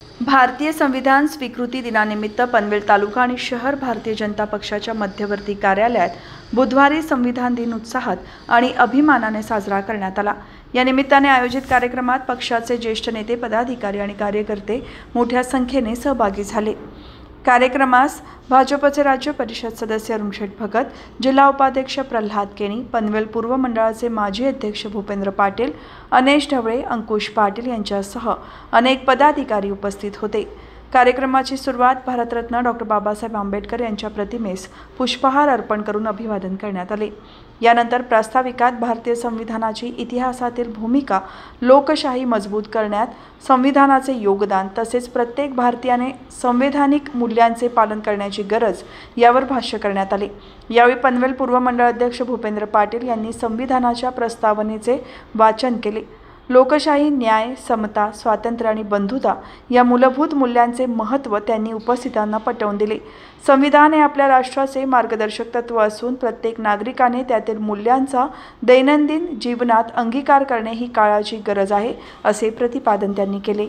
भारतीय संविधान स्वीकृती दिनानिमित्त पनवेल तालुका आणि शहर भारतीय जनता पक्षाच्या मध्यवर्ती कार्यालयात बुधवारी संविधान दिन उत्साहात आणि अभिमानाने साजरा करण्यात आला। या निमित्ताने आयोजित कार्यक्रमात पक्षाचे ज्येष्ठ नेते, पदाधिकारी आणि कार्यकर्ते मोठ्या संख्येने सहभागी झाले। कार्यक्रमास भाजपचे राज्य परिषद सदस्य अरुणशेठ भगत, जिल्हा उपाध्यक्ष प्रल्हाद केणी, पनवेल पूर्व मंडळाचे माजी अध्यक्ष भूपेंद्र पाटील, अनेश ढवळे, अंकुश पाटील यांच्यासह अनेक पदाधिकारी उपस्थित होते। कार्यक्रमाची सुरुवात भारतरत्न डॉ. बाबासाहेब आंबेडकर यांच्या प्रतिमेस पुष्पहार अर्पण करून अभिवादन करण्यात आले। यानंतर प्रास्ताविकात भारतीय संविधानाची इतिहासातील भूमिका, लोकशाही मजबूत करण्यात संविधानाचे योगदान तसेच प्रत्येक भारतीयाने संवैधानिक मूल्यांचे पालन करण्याची गरज यावर भाष्य करण्यात आले। यावेळी पनवेल पूर्व मंडळ अध्यक्ष भूपेंद्र पाटील यांनी संविधानाच्या प्रस्तावनेचे वाचन केले। लोकशाही, न्याय, समता, स्वातंत्र्य आणि बंधुता या मूलभूत मूल्यांचे महत्त्व त्यांनी उपस्थितांना पटवून दिले। संविधान हे आपल्या राष्ट्राचे मार्गदर्शक तत्व असून प्रत्येक नागरिकाने त्यातील मूल्यांचा दैनंदिन जीवनात अंगीकार करणे ही काळाची गरज आहे, असे प्रतिपादन त्यांनी केले।